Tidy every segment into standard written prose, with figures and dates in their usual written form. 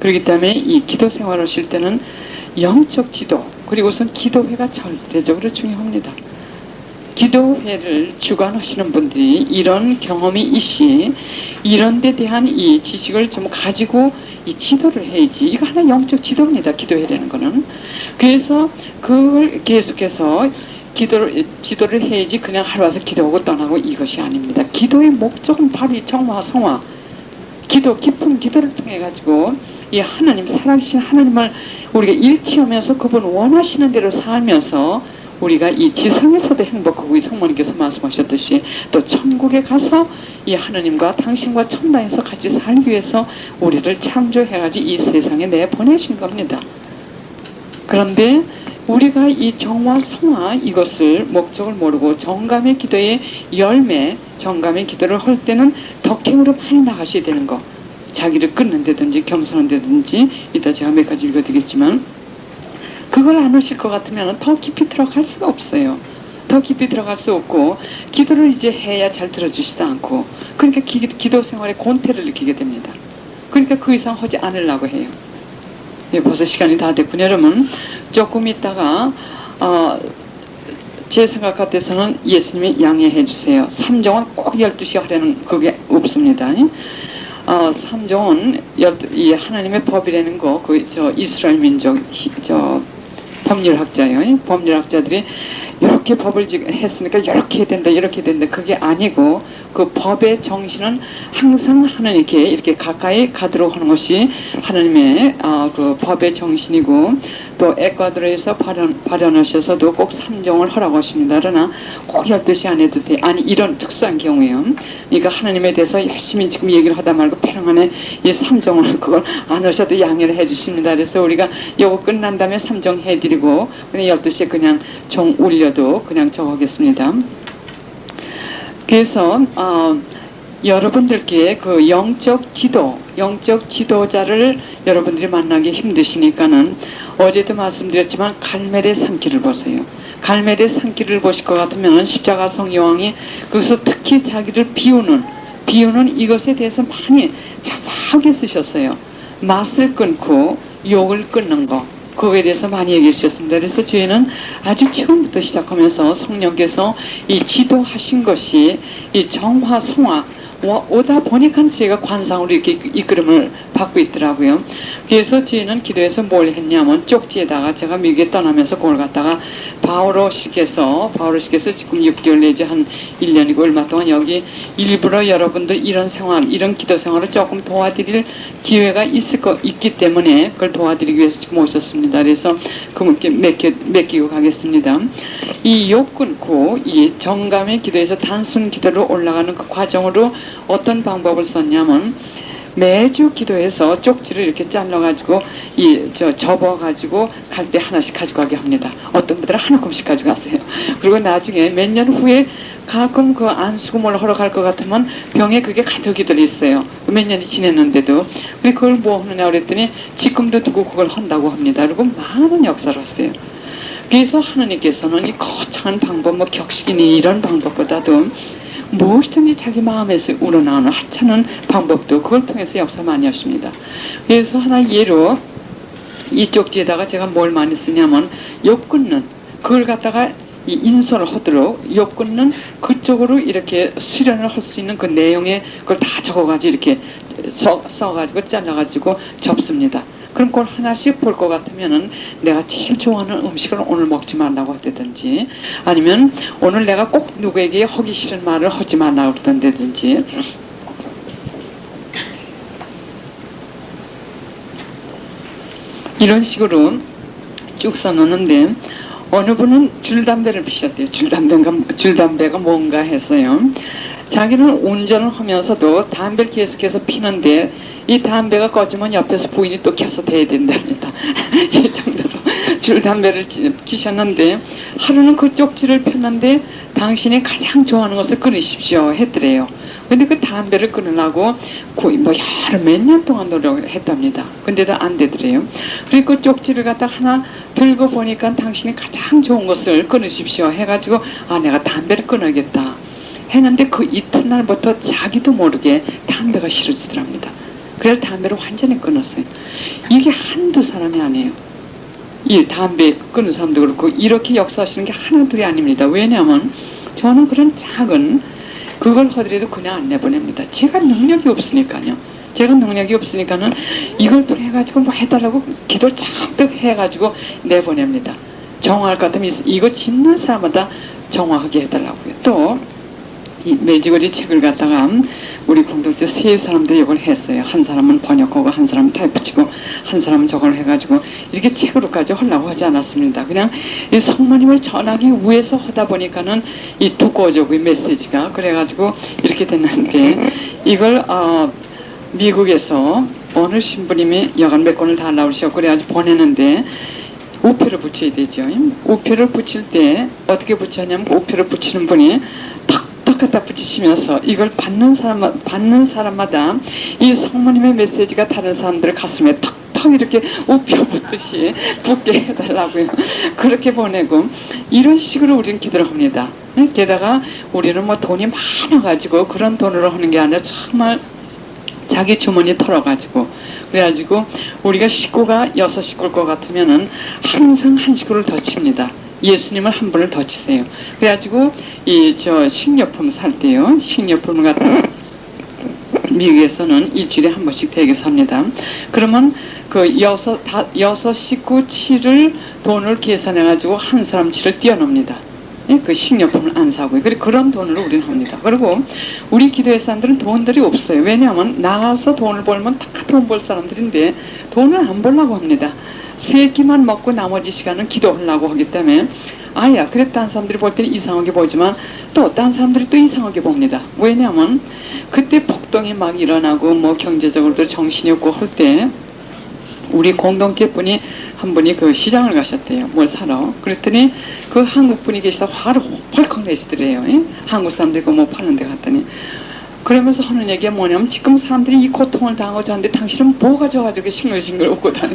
그렇기 때문에 이 기도 생활을 하실 때는 영적 지도, 그리고 우선 기도회가 절대적으로 중요합니다. 기도회를 주관하시는 분들이 이런 경험이 있이 이런 데 대한 이 지식을 좀 가지고 이 지도를 해야지. 이거 하나 영적 지도입니다. 기도회라는 거는. 그래서 그걸 계속해서 지도를 해야지 그냥 하루 와서 기도하고 떠나고 이것이 아닙니다. 기도의 목적은 바로 이 정화, 성화, 기도, 깊은 기도를 통해 가지고 이 하나님, 살아계신 하나님을 우리가 일치하면서 그분 원하시는 대로 살면서 우리가 이 지상에서도 행복하고, 이 성모님께서 말씀하셨듯이 또 천국에 가서 이 하나님과 당신과 천당에서 같이 살기 위해서 우리를 창조해가지고 이 세상에 내보내신 겁니다. 그런데 우리가 이 정화, 성화 이것을 목적을 모르고 정감의 기도의 열매, 정감의 기도를 할 때는 덕행으로 많이 나가셔야 되는 거. 자기를 끊는다든지 겸손한다든지, 이따 제가 몇 가지 읽어드리겠지만, 그걸 안 하실 것 같으면 더 깊이 들어갈 수가 없어요. 더 깊이 들어갈 수 없고, 기도를 이제 해야 잘 들어주지도 않고, 그러니까 기도 생활에 곤태를 느끼게 됩니다. 그러니까 그 이상 하지 않으려고 해요. 예, 벌써 시간이 다 됐군요. 여러분, 조금 있다가 제 생각 같아서는 예수님이 양해해 주세요. 3종은 꼭 12시에 하려는 그게 없습니다. 3종은 이 하나님의 법이라는 거, 이스라엘 민족 법률학자예요. 법률학자들이 이렇게 법을 했으니까 이렇게 해야 된다, 이렇게 해야 된다. 그게 아니고 그 법의 정신은 항상 하나님께 이렇게 가까이 가도록 하는 것이 하나님의 그 법의 정신이고, 또 에콰도르에서 발현하셔서도 꼭 3종을 하라고 하십니다. 그러나 꼭 12시 안 해도 돼. 아니, 이런 특수한 경우에요. 그러니까 하나님에 대해서 열심히 지금 얘기를 하다 말고 평안에 이 3종을 그걸 안 하셔도 양해를 해 주십니다. 그래서 우리가 요거 끝난 다음에 3종 해드리고 그냥 12시에 그냥 종 울려도 그냥 저하겠습니다. 그래서 여러분들께 그 영적 지도자를 여러분들이 만나기 힘드시니까는 어제도 말씀드렸지만 갈멜의 산길을 보세요. 갈멜의 산길을 보실 것 같으면 십자가성 여왕이 거기서 특히 자기를 비우는 이것에 대해서 많이 자세하게 쓰셨어요. 맛을 끊고 욕을 끊는 거, 그거에 대해서 많이 얘기해 주셨습니다. 그래서 저희는 아주 처음부터 시작하면서 성령께서 이 지도하신 것이 이 정화, 성화 오다 보니까 저희가 관상으로 이렇게 이끌음을 받고 있더라고요. 그래서 저희는 기도에서 뭘 했냐면 쪽지에다가 제가 미국에 떠나면서 그걸 갖다가 바오로식에서 지금 6개월 내지 한 1년이고 얼마 동안 여기 일부러 여러분들 이런 생활, 이런 기도 생활을 조금 도와드릴 기회가 있기 때문에 그걸 도와드리기 위해서 지금 오셨습니다. 그래서 그분께 맡기고 가겠습니다. 이 욕 끊고 이 정감의 기도에서 단순 기도로 올라가는 그 과정으로 어떤 방법을 썼냐면 매주 기도해서 쪽지를 이렇게 잘라가지고 접어가지고 갈 때 하나씩 가져가게 합니다. 어떤 분들은 한 움큼씩 가져갔어요. 그리고 나중에 몇 년 후에 가끔 그 안수금을 하러 갈 것 같으면 병에 그게 가득이 들어있어요. 몇 년이 지냈는데도. 근데 그걸 뭐 하느냐 그랬더니 지금도 두고 그걸 한다고 합니다. 그리고 많은 역사를 했어요. 그래서 하느님께서는 이 거창한 방법, 뭐 격식이니 이런 방법보다도 무엇이든지 자기 마음에서 우러나오는 하찮은 방법도 그걸 통해서 역사 많이 하십니다. 그래서 하나 예로 이 쪽지에다가 제가 뭘 많이 쓰냐면 욕 끊는, 그걸 갖다가 이 인솔을 하도록 욕 끊는 그쪽으로 이렇게 수련을 할 수 있는 그 내용에 그걸 다 적어가지고 이렇게 써가지고 잘라가지고 접습니다. 그럼 그걸 하나씩 볼 것 같으면은 내가 제일 좋아하는 음식을 오늘 먹지 말라고 하든지, 아니면 오늘 내가 꼭 누구에게 하기 싫은 말을 하지 말라고 그러든지, 이런 식으로 쭉 써놓는데, 어느 분은 줄담배를 피셨대요. 줄담배가 뭔가 했어요. 자기는 운전을 하면서도 담배를 계속해서 피는데 이 담배가 꺼지면 옆에서 부인이 또 켜서 대야 된답니다. 이 정도로 줄담배를 피셨는데, 하루는 그 쪽지를 폈는데 당신이 가장 좋아하는 것을 끊으십시오 했더래요. 근데 그 담배를 끊으려고 몇 년 동안 노력을 했답니다. 근데도 안 되더래요. 그리고 그 쪽지를 갖다 하나 들고 보니까 당신이 가장 좋은 것을 끊으십시오 해가지고, 내가 담배를 끊어야겠다 했는데 그 이튿날부터 자기도 모르게 담배가 싫어지더랍니다. 그래서 담배를 완전히 끊었어요. 이게 한두 사람이 아니에요. 이 담배 끊는 사람도 그렇고 이렇게 역사하시는 게 하나둘이 아닙니다. 왜냐하면 저는 그런 작은 그걸 하더라도 그냥 안 내보냅니다. 제가 능력이 없으니까요. 제가 능력이 없으니까는 이걸 또 해가지고 뭐 해달라고 기도를 잔뜩 해가지고 내보냅니다. 정화할 것 같으면 이거 짓는 사람마다 정화하게 해달라고요. 또 이 매지거리 책을 갖다가 우리 공동체 세 사람들이 이걸 했어요. 한 사람은 번역하고 한 사람은 타입 붙이고 한 사람은 저걸 해가지고 이렇게 책으로까지 하려고 하지 않았습니다. 그냥 이 성모님을 전하기 위해서 하다 보니까는 이 두꺼워져 이 메시지가 그래가지고 이렇게 됐는데 이걸 미국에서 어느 신부님이 여간 몇 권을 다 나오셔서 그래가지고 보내는데 우표를 붙여야 되죠. 우표를 붙일 때 어떻게 붙였냐면 우표를 붙이는 분이 탁탁 갖다 붙이시면서 이걸 받는 사람마다 이 성모님의 메시지가 다른 사람들의 가슴에 탁탁 이렇게 우표 붙듯이 붙게 해달라고요. 그렇게 보내고 이런 식으로 우리는 기도를 합니다. 게다가 우리는 뭐 돈이 많아가지고 그런 돈으로 하는 게 아니라 정말 자기 주머니 털어가지고 그래가지고 우리가 식구가 6식구일 것 같으면은 항상 한 식구를 더 칩니다. 예수님을 한 분을 더 치세요. 그래가지고 식료품 살 때요. 식료품을 갖다 미국에서는 일주일에 한 번씩 되게 삽니다. 그러면 그 여섯 식구 치를 돈을 계산해가지고 한 사람 치를 띄워놓습니다. 그 식료품을 안 사고요. 그런 돈으로 우리는 합니다. 그리고 우리 기도회 사람들은 돈들이 없어요. 왜냐하면 나가서 돈을 벌면 다 돈 벌 사람들인데 돈을 안 벌려고 합니다. 세 끼만 먹고 나머지 시간은 기도하려고 하기 때문에 아야 그래 딴 사람들이 볼 때는 이상하게 보지만 또 딴 사람들이 또 이상하게 봅니다. 왜냐하면 그때 폭동이 막 일어나고 뭐 경제적으로도 정신이 없고 할 때 우리 공동체 분이 한 분이 그 시장을 가셨대요. 뭘 사러. 그랬더니 그 한국 분이 계시다 화를 헐컥 내시더래요. 한국 사람들이 뭐 파는 데 갔더니. 그러면서 하는 얘기가 뭐냐면 지금 사람들이 이 고통을 당하고 자는데 당신은 뭐가 져가지고 싱글싱글 웃고 다녀.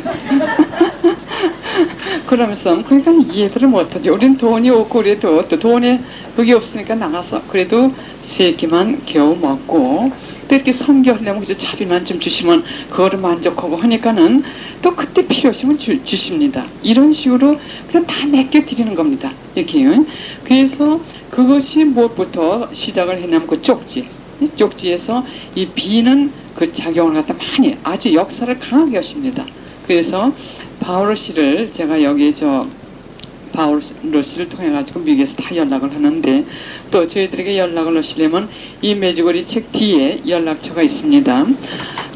그러면서 그러니까 이해들을 못하지. 우린 돈이 없고 그래도 또 돈에 그게 없으니까 나가서 그래도 세 끼만 겨우 먹고 또 이렇게 선교하려면 그저 차비만 좀 주시면 그거를 만족하고 하니까는 또 그때 필요하시면 주십니다. 이런 식으로 그냥 다 맡겨 드리는 겁니다. 이렇게요. 그래서 그것이 무엇부터 시작을 했냐면 그 쪽지. 쪽지에서 이 비는 그 작용을 갖다 많이 아주 역사를 강하게 하십니다. 그래서 바오로 씨를 제가 여기 바오로 씨를 통해 가지고 미국에서 다 연락을 하는데 또 저희들에게 연락을 하시려면 이 매주거리 책 뒤에 연락처가 있습니다.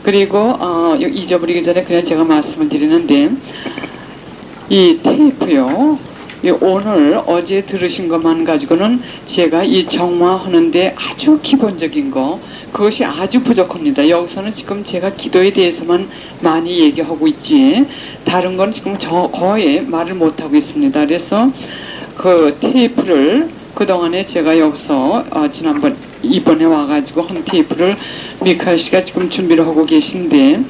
그리고 잊어버리기 전에 그냥 제가 말씀을 드리는데 이 테이프요. 오늘 어제 들으신 것만 가지고는 제가 이 정화하는데 아주 기본적인 거 그것이 아주 부족합니다. 여기서는 지금 제가 기도에 대해서만 많이 얘기하고 있지 다른 건 지금 거의 말을 못하고 있습니다. 그래서 그 테이프를 그동안에 제가 여기서 이번에 와가지고 한 테이프를 미카엘 씨가 지금 준비를 하고 계신데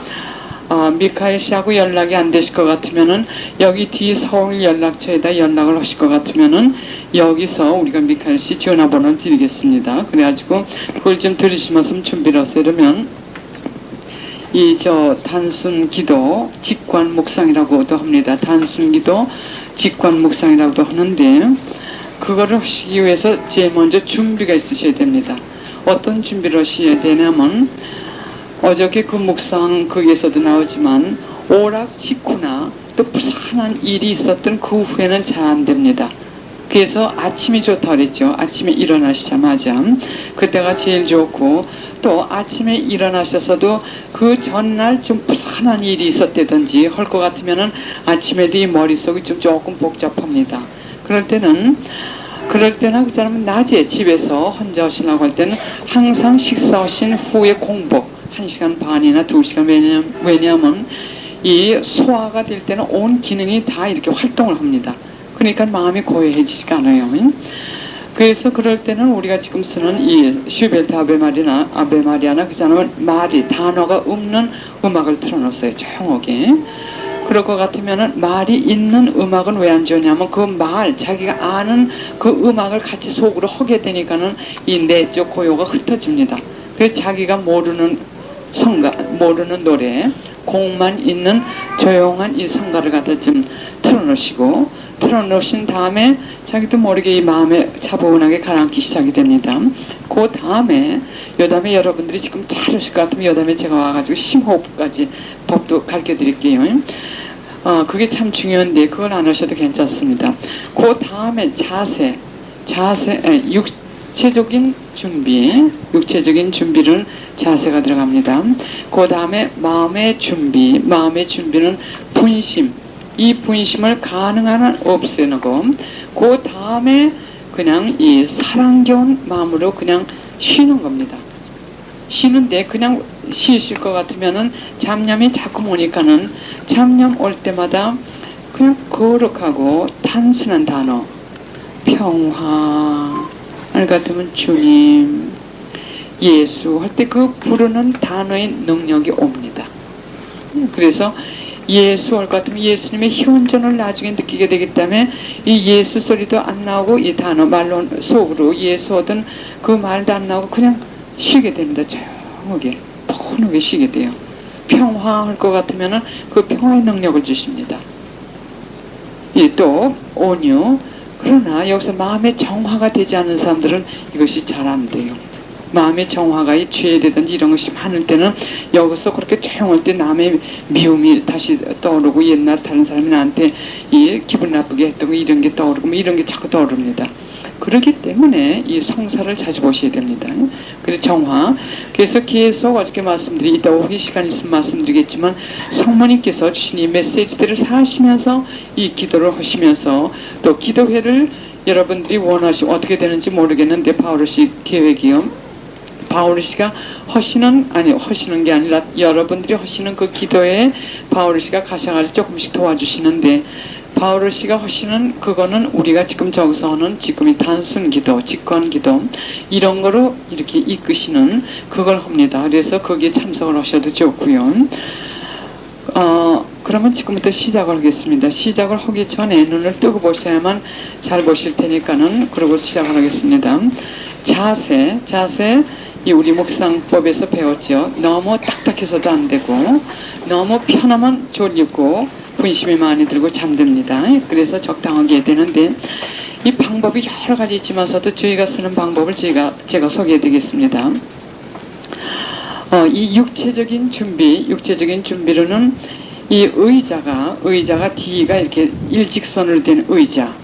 미카엘 씨하고 연락이 안 되실 것 같으면은 여기 뒤 서울 연락처에다 연락을 하실 것 같으면은 여기서 우리가 미카엘 씨 전화번호를 드리겠습니다. 그래가지고 그걸 좀 들으시면서 준비를 하세요. 그러면 단순 기도 직관 묵상이라고도 합니다. 단순 기도 직관 묵상이라고도 하는데 그거를 하시기 위해서 제일 먼저 준비가 있으셔야 됩니다. 어떤 준비를 하셔야 되냐면 어저께 그 묵상 거기에서도 나오지만 오락 직후나 또 부산한 일이 있었던 그 후에는 잘 안 됩니다. 그래서 아침이 좋다 그랬죠. 아침에 일어나시자마자 그때가 제일 좋고 또 아침에 일어나셔서도 그 전날 좀 부산한 일이 있었다든지 할 것 같으면은 아침에도 이 머릿속이 좀 조금 복잡합니다. 그럴 때나 그 사람은 낮에 집에서 혼자 하시려고 할 때는 항상 식사하신 후에 공복 1시간 반이나 2시간 왜냐하면 이 소화가 될 때는 온 기능이 다 이렇게 활동을 합니다. 그러니까 마음이 고요해지지가 않아요. 그래서 그럴 때는 우리가 지금 쓰는 이 슈베르트 아베마리아나 그 사람은 단어가 없는 음악을 틀어놓았어요. 조용하게. 그럴 것 같으면은 말이 있는 음악은 왜 안 좋냐면 그 자기가 아는 그 음악을 같이 속으로 하게 되니까는 이 내적 고요가 흩어집니다. 그래서 자기가 모르는 성가, 모르는 노래, 곡만 있는 조용한 이 성가를 갖다 좀 틀어놓으신 다음에 자기도 모르게 이 마음에 차분하게 가라앉기 시작이 됩니다. 그 다음에 여담에 여러분들이 지금 잘 하실 것 같으면 여담에 제가 와가지고 심호흡까지 법도 가르쳐 드릴게요. 그게 참 중요한데 그걸 안 하셔도 괜찮습니다. 그 다음에 육체적인 준비는 자세가 들어갑니다. 그 다음에 마음의 준비는 분심, 이 분심을 가능한 한 없애놓고 그 다음에 그냥 이 사랑겨운 마음으로 그냥 쉬는 겁니다. 쉬는데 그냥 쉬실 것 같으면은 잡념이 자꾸 오니까는 잡념 올 때마다 그냥 거룩하고 단순한 단어, 평화, 알 같으면 주님, 예수 할 때 그 부르는 단어의 능력이 옵니다. 그래서 예수 할 것 같으면 예수님의 현존을 나중에 느끼게 되기 때문에 이 예수 소리도 안 나오고 이 단어 말로 속으로 예수 하던 그 말도 안 나오고 그냥 쉬게 됩니다. 조용하게 편하게 쉬게 돼요. 평화 할 것 같으면은 그 평화의 능력을 주십니다. 또 온유. 그러나 여기서 마음의 정화가 되지 않은 사람들은 이것이 잘 안 돼요. 마음의 정화가 이 죄되든지 이런 것이 많을 때는 여기서 그렇게 조용할 때 남의 미움이 다시 떠오르고 옛날 다른 사람이 나한테 이 기분 나쁘게 했던 거 이런 게 떠오르고 뭐 이런 게 자꾸 떠오릅니다. 그렇기 때문에 이 성사를 자주 보셔야 됩니다. 그래서 정화. 그래서 계속 어저께 이따 오후 시간 있으면 말씀드리겠지만 성모님께서 주신 이 메시지들을 사시면서 이 기도를 하시면서 또 기도회를 여러분들이 어떻게 되는지 모르겠는데 바오르시 계획이요. 바오르시가 하시는 게 아니라 여러분들이 하시는 그 기도에 바오르시가 가셔가지고 조금씩 도와주시는데 바오르시가 하시는 그거는 우리가 지금 저기서 하는 지금이 단순 기도, 직관 기도 이런 거로 이렇게 이끄시는 그걸 합니다. 그래서 거기에 참석을 하셔도 좋고요. 그러면 지금부터 시작을 하겠습니다. 시작을 하기 전에 눈을 뜨고 보셔야만 잘 보실 테니까는 그러고 시작을 하겠습니다. 자세 이 우리 묵상법에서 배웠죠. 너무 딱딱해서도 안 되고 너무 편하면 졸리고 분심이 많이 들고 잠듭니다. 그래서 적당하게 해야 되는데 이 방법이 여러 가지 있지만서도 저희가 쓰는 방법을 제가 소개해 드리겠습니다. 이 육체적인 준비로는 이 의자가 D가 이렇게 일직선으로 된 의자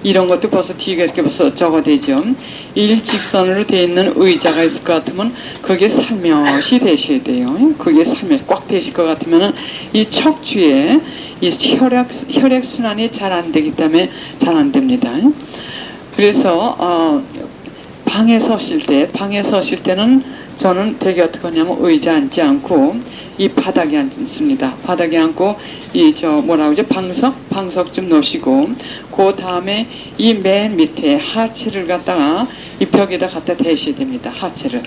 이런 것도 벌써 D가 이렇게 벌써 적어되죠. 일직선으로 되어 있는 의자가 있을 것 같으면 그게 살며시 되셔야 돼요. 그게 살며시 꽉 되실 것 같으면 이 척추에 이 혈액순환이 잘 안 되기 때문에 잘 안 됩니다. 그래서 방에 서실 때는 저는 되게 어떻게 하냐면 의자 앉지 않고 이 바닥에 앉습니다. 바닥에 앉고 방석 좀 놓으시고 그 다음에 이 맨 밑에 하체를 갖다가 이 벽에다 갖다 대셔야 됩니다. 하체를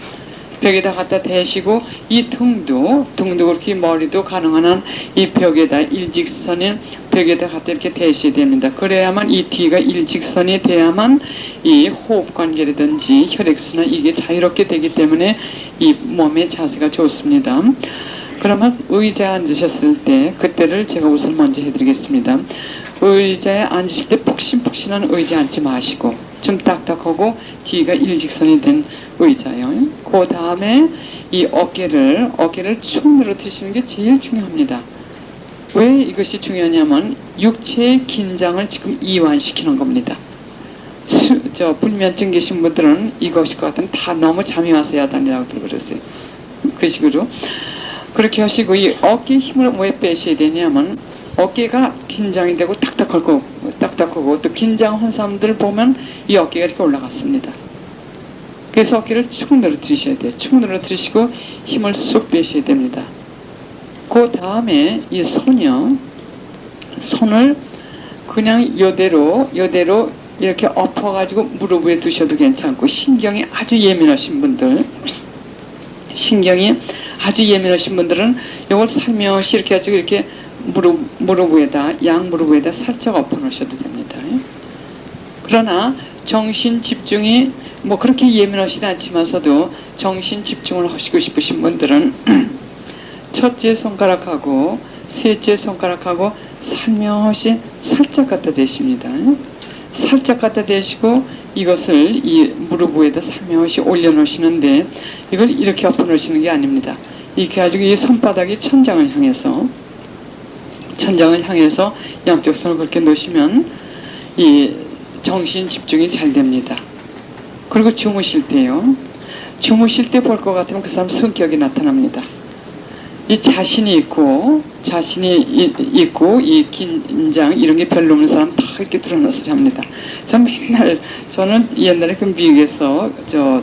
벽에다 갖다 대시고 이 등도 그렇게 머리도 가능한 한 이 벽에다 일직선에 벽에다 갖다 이렇게 대셔야 됩니다. 그래야만 이 뒤가 일직선이 돼야만 이 호흡 관계라든지 혈액순환 이게 자유롭게 되기 때문에 이 몸의 자세가 좋습니다. 그러면 의자에 앉으셨을 때 그때를 제가 우선 먼저 해드리겠습니다. 의자에 앉으실 때 푹신푹신한 의자에 앉지 마시고 좀 딱딱하고 뒤가 일직선이 된 의자요. 그 다음에 이 어깨를 축 늘어뜨리시는 게 제일 중요합니다. 왜 이것이 중요하냐면 육체의 긴장을 지금 이완시키는 겁니다. 불면증 계신 분들은 이것일 것 같으면 다 너무 잠이 와서 야단이라고 들어버렸어요. 그 식으로 그렇게 하시고 이 어깨 힘을 왜 빼셔야 되냐면 어깨가 긴장이 되고 딱딱하고 또 긴장한 사람들 보면 이 어깨가 이렇게 올라갔습니다. 그래서 어깨를 축 늘어뜨리셔야 돼요. 축 늘어뜨리시고 힘을 쑥 빼셔야 됩니다. 그 다음에 이 손을 그냥 요대로 이렇게 엎어가지고 무릎 위에 두셔도 괜찮고 신경이 아주 예민하신 분들은 이걸 살며시 이렇게 해가지고 이렇게 양무릎 위에다 살짝 엎어 놓으셔도 됩니다. 그러나 정신 집중이 그렇게 예민하시지 않지만서도 정신 집중을 하시고 싶으신 분들은 첫째 손가락하고 셋째 손가락하고 살며시 살짝 갖다 대십니다. 살짝 갖다 대시고 이것을 이 무릎 위에다 살며시 올려놓으시는데 이걸 이렇게 엎어 놓으시는 게 아닙니다. 이렇게 가지고 이 손바닥이 천장을 향해서 양쪽 손을 그렇게 놓으시면 이 정신 집중이 잘 됩니다. 그리고 주무실 때요. 주무실 때 볼 것 같으면 그 사람 성격이 나타납니다. 이 자신이 있고 이 긴장 이런 게 별로 없는 사람 다 이렇게 드러나서 잡니다. 저는 옛날에 그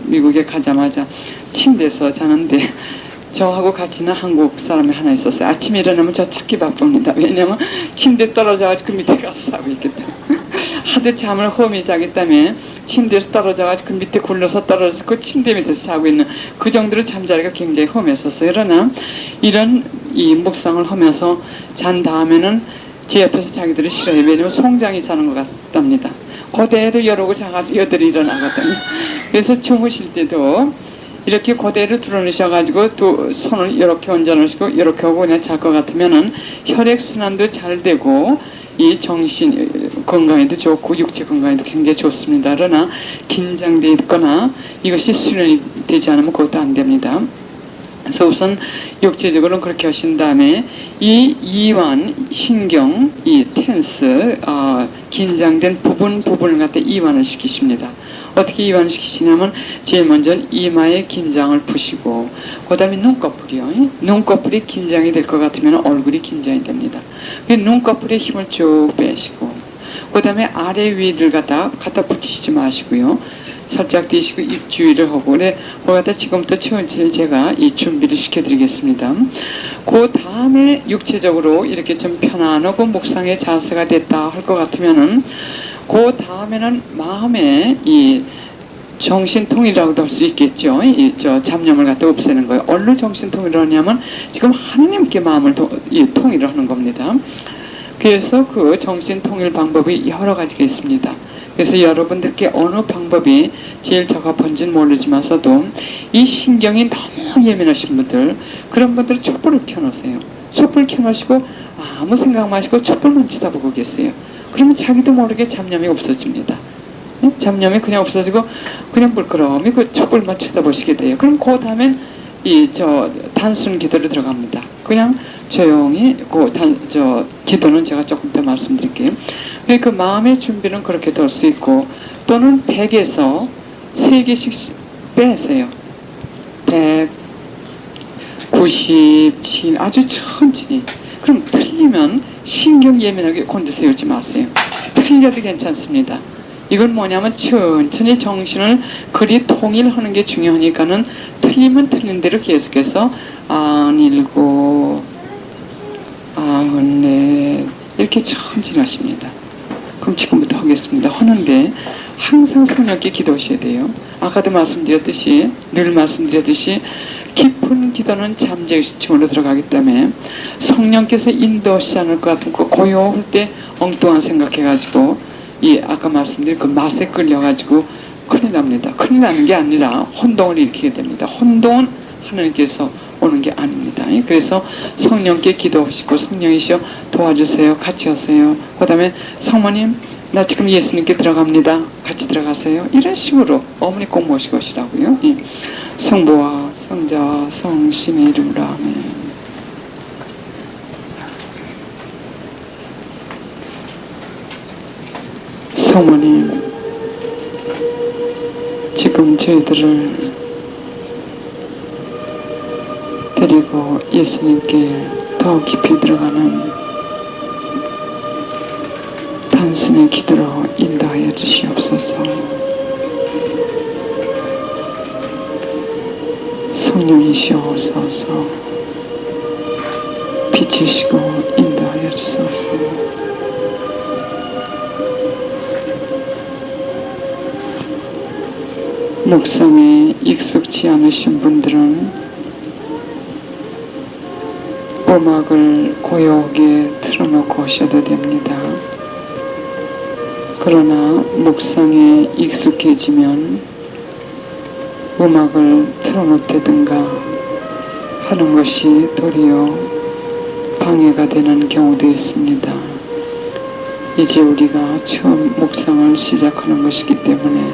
미국에 가자마자 침대에서 자는데 저하고 같이는 한국 사람이 하나 있었어요. 아침에 일어나면 저 찾기 바쁩니다. 왜냐면 침대 떨어져가지고 그 밑에 가서 자고 있기 때문에. 하도 잠을 험히 자기 때문에 침대에서 떨어져가지고 그 밑에 굴러서 떨어져서 그 침대 밑에서 자고 있는 그 정도로 잠자리가 굉장히 험했었어요. 그러나 이런 이 묵상을 하면서 잔 다음에는 제 옆에서 자기들이 싫어해요. 왜냐면 송장이 자는 것 같답니다. 그대로 이러고 자가지고 여들이 일어나거든요. 그래서 주무실 때도 이렇게 그대로 들어놓으셔가지고 두 손을 이렇게 얹어놓으시고 이렇게 하고 그냥 잘 것 같으면은 혈액순환도 잘 되고 이 정신 건강에도 좋고 육체 건강에도 굉장히 좋습니다. 그러나 긴장되어 있거나 이것이 수련이 되지 않으면 그것도 안 됩니다. 그래서 우선 육체적으로는 그렇게 하신 다음에 이 이완, 신경, 이 텐스, 긴장된 부분을 갖다 이완을 시키십니다. 어떻게 이완을 시키시냐면 제일 먼저 이마의 긴장을 푸시고 그 다음에 눈꺼풀이요. 눈꺼풀이 긴장이 될 것 같으면 얼굴이 긴장이 됩니다. 눈꺼풀에 힘을 쭉 빼시고 그 다음에 아래 위를 갖다 붙이시지 마시고요. 살짝 띄시고 입 주위를 하고 그래 거기다 지금부터 천천히 제가 이 준비를 시켜드리겠습니다. 그 다음에 육체적으로 이렇게 좀 편안하고 묵상의 자세가 됐다 할 것 같으면은 그 다음에는 마음에 이 정신통일이라고도 할 수 있겠죠. 잡념을 갖다 없애는 거예요. 얼로 정신통일을 하냐면 지금 하나님께 마음을 통일을 하는 겁니다. 그래서 그 정신통일 방법이 여러 가지가 있습니다. 그래서 여러분들께 어느 방법이 제일 적합한지는 모르지만서도 이 신경이 너무 예민하신 분들 그런 분들은 촛불을 켜놓으세요. 촛불 켜놓으시고 아무 생각 마시고 촛불만 쳐다보고 계세요. 그러면 자기도 모르게 잡념이 없어집니다. 잡념이 그냥 없어지고 그냥 물끄러미 그 촛불만 쳐다보시게 돼요. 그럼 그 다음엔 단순 기도로 들어갑니다. 그냥 조용히 기도는 제가 조금 더 말씀드릴게요. 그 마음의 준비는 그렇게 될 수 있고 또는 100에서 3개씩 빼세요. 100, 97 아주 천천히. 그럼 틀리면 신경 예민하게 곤두세우지 마세요. 틀려도 괜찮습니다. 이건 뭐냐면 천천히 정신을 그리 통일하는 게 중요하니까는 틀리면 틀린 대로 계속해서 97, 94 이렇게 천천히 하십니다. 그럼 지금부터 하겠습니다. 하는데 항상 손쉽게 기도하셔야 돼요. 아까도 늘 말씀드렸듯이 깊은 기도는 잠재의식층으로 들어가기 때문에 성령께서 인도하시지 않을 것 같은 그 고요할 때 엉뚱한 생각해가지고 아까 말씀드린 그 맛에 끌려가지고 큰일 납니다. 큰일 나는 게 아니라 혼동을 일으키게 됩니다. 혼동은 하나님께서 오는 게 아닙니다. 그래서 성령께 기도하시고 성령이시여 도와주세요. 같이 하세요. 그 다음에 성모님 나 지금 예수님께 들어갑니다. 같이 들어가세요. 이런 식으로 어머니 꼭 모시고 오시라고요. 성부와 성자와 성신의 이름으로 아멘. 성모님 지금 저희들을 데리고 예수님께 더 깊이 들어가는 단순의 기도로 인도하여 주시옵소서. 성령이시옵소서. 비추시고 인도하여 주소서. 묵상에 익숙치 않으신 분들은 음악을 고요하게 틀어놓고 오셔도 됩니다. 그러나 묵상에 익숙해지면 음악을 틀어놓다든가 하는 것이 도리어 방해가 되는 경우도 있습니다. 이제 우리가 처음 묵상을 시작하는 것이기 때문에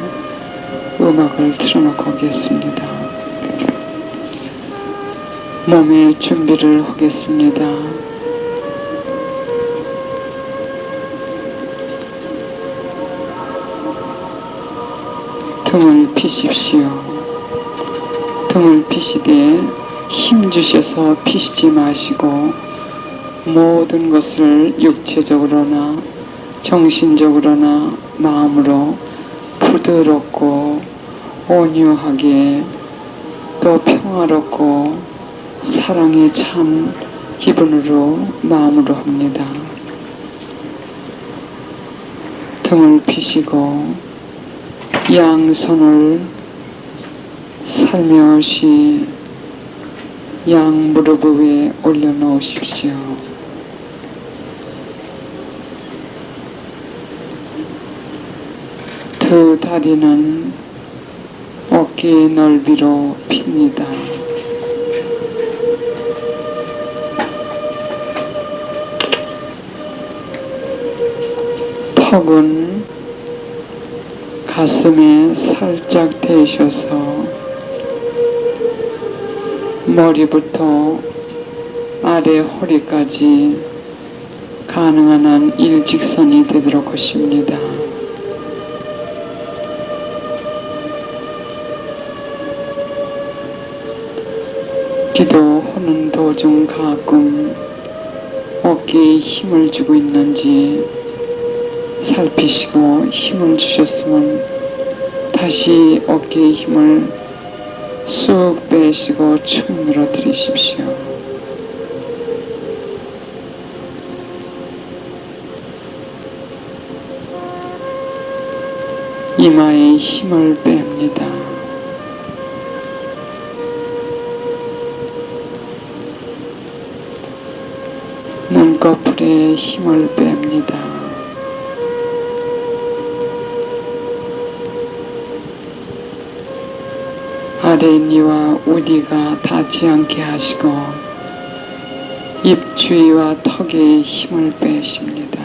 음악을 틀어놓고 오겠습니다. 몸의 준비를 하겠습니다. 등을 피십시오. 등을 피시되 힘 주셔서 피시지 마시고 모든 것을 육체적으로나 정신적으로나 마음으로 부드럽고 온유하게 또 평화롭고 사랑의 참 기분으로 마음으로 합니다. 등을 피시고 양손을 살며시 양 무릎 위에 올려놓으십시오. 두 다리는 어깨 넓이로 핍니다. 턱은 가슴에 살짝 대셔서 머리부터 아래 허리까지 가능한 한 일직선이 되도록 하십니다. 기도하는 도중 가끔 어깨에 힘을 주고 있는지 살피시고 힘을 주셨으면 다시 어깨의 힘을 쑥 빼시고 축 늘어뜨리십시오. 이마에 힘을 뺍니다. 눈꺼풀에 힘을 뺍니다. 아랫니와 우디가 닿지 않게 하시고 입 주위와 턱에 힘을 빼십니다.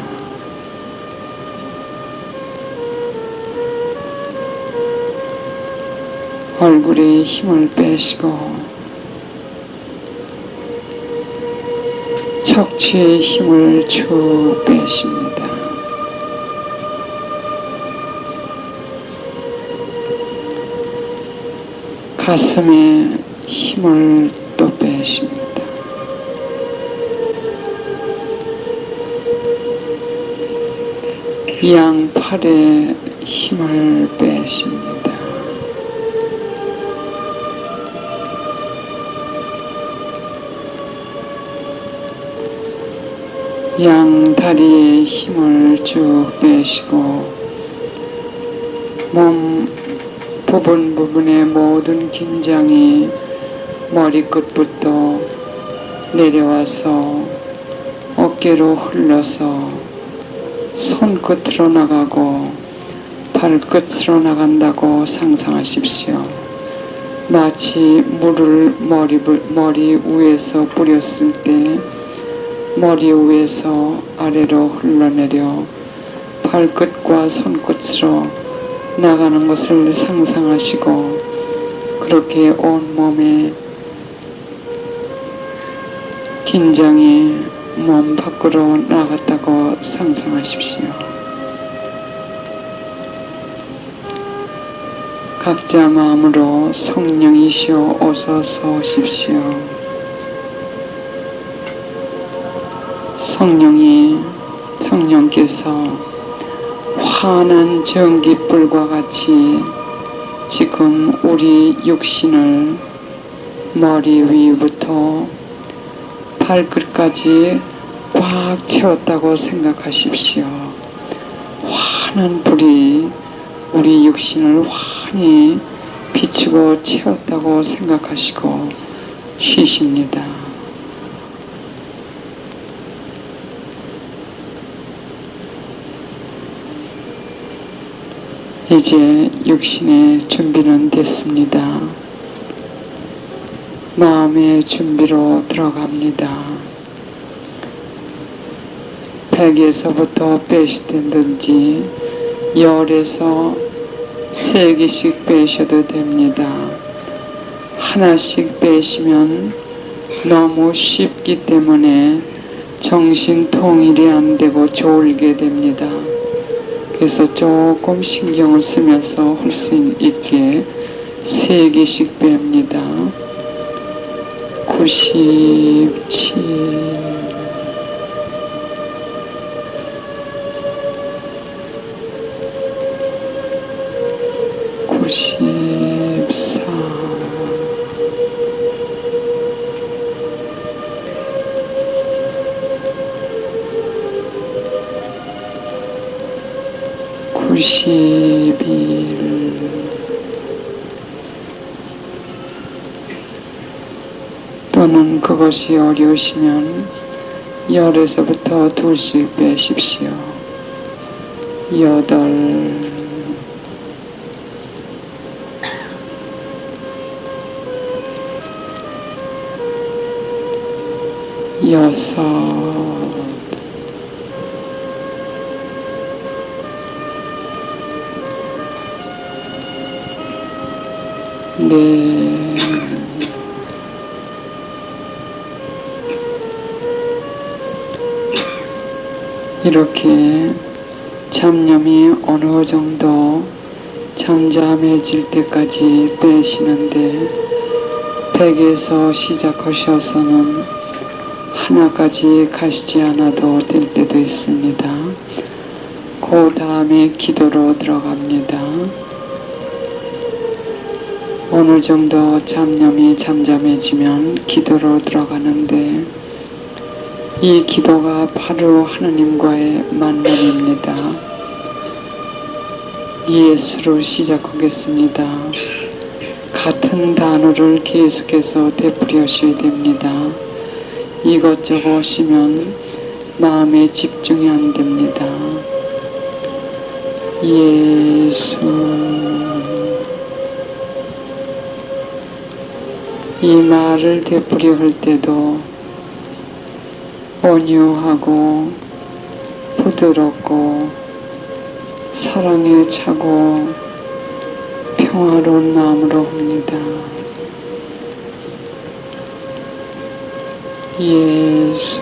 얼굴에 힘을 빼시고 척추에 힘을 쭉 빼십니다. 가슴에 힘을 또 빼십니다. 양팔에 힘을 빼십니다. 양다리에 힘을 쭉 빼시고 몸 부분의 모든 긴장이 머리끝부터 내려와서 어깨로 흘러서 손끝으로 나가고 발끝으로 나간다고 상상하십시오. 마치 물을 머리 위에서 뿌렸을 때 머리 위에서 아래로 흘러내려 발끝과 손끝으로 나가는 것을 상상하시고 그렇게 온몸에 긴장이 몸 밖으로 나갔다고 상상하십시오. 각자 마음으로 성령이시여 어서 서오십시오. 성령께서 환한 전깃불과 같이 지금 우리 육신을 머리 위부터 발끝까지 꽉 채웠다고 생각하십시오. 환한 불이 우리 육신을 환히 비추고 채웠다고 생각하시고 쉬십니다. 이제 육신의 준비는 됐습니다. 마음의 준비로 들어갑니다. 백에서부터 빼시든지 열에서 3개씩 빼셔도 됩니다. 하나씩 빼시면 너무 쉽기 때문에 정신 통일이 안 되고 졸게 됩니다. 그래서 조금 신경을 쓰면서 할 수 있게 3개씩 뺍니다. 97 94 91 또는 그것이 어려우시면 10에서부터 2씩 빼십시오. 8 6 4 이렇게 잡념이 어느 정도 잠잠해질 때까지 빼시는데 100에서 시작하셔서는 하나까지 가시지 않아도 될 때도 있습니다. 그 다음에 기도로 들어갑니다. 어느 정도 잡념이 잠잠해지면 기도로 들어가는데 이 기도가 바로 하나님과의 만남입니다. 예수로 시작하겠습니다. 같은 단어를 계속해서 되풀이하셔야 됩니다. 이것저것 하시면 마음에 집중이 안 됩니다. 예수. 이 말을 되풀이할 때도 온유하고 부드럽고 사랑에 차고 평화로운 마음으로 합니다. 예수.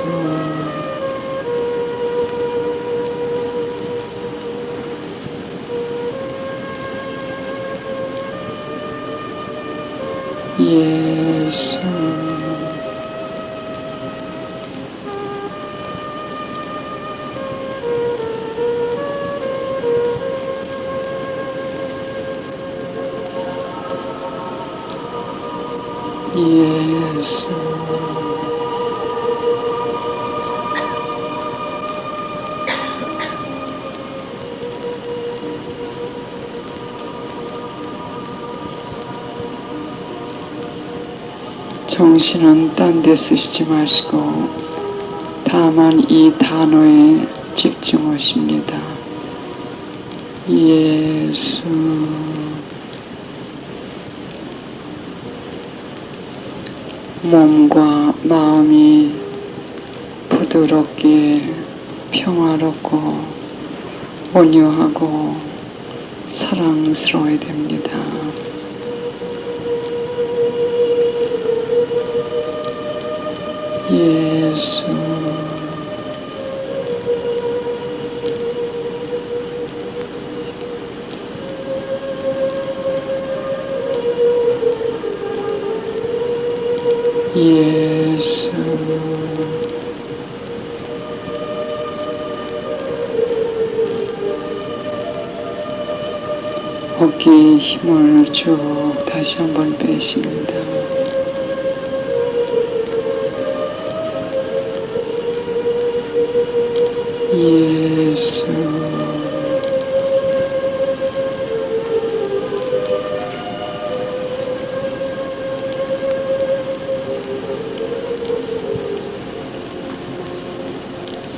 예수. 예수. 정신은 딴 데 쓰시지 마시고 다만 이 단어에 집중하십니다. 예수. 몸과 마음이 부드럽게 평화롭고 온유하고 사랑스러워야 됩니다. 예수. 예수. 어깨에 힘을 쭉 다시 한번 빼십니다. 예수.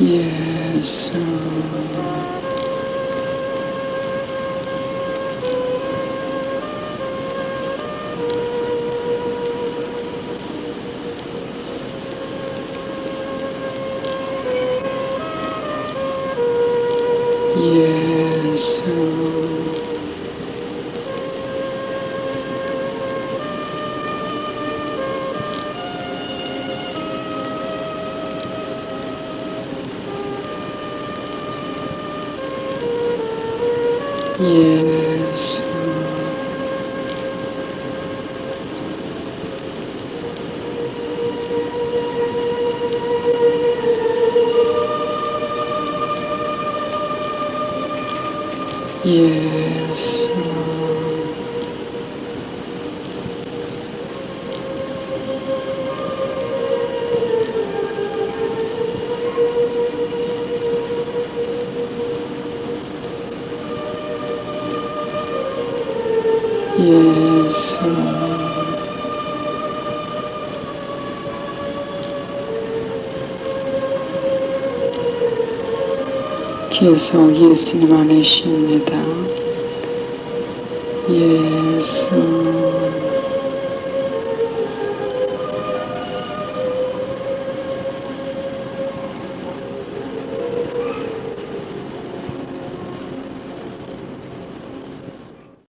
예수. 예수. 예수. 예수. 계속 예수님 안에 쉽니다. 예수.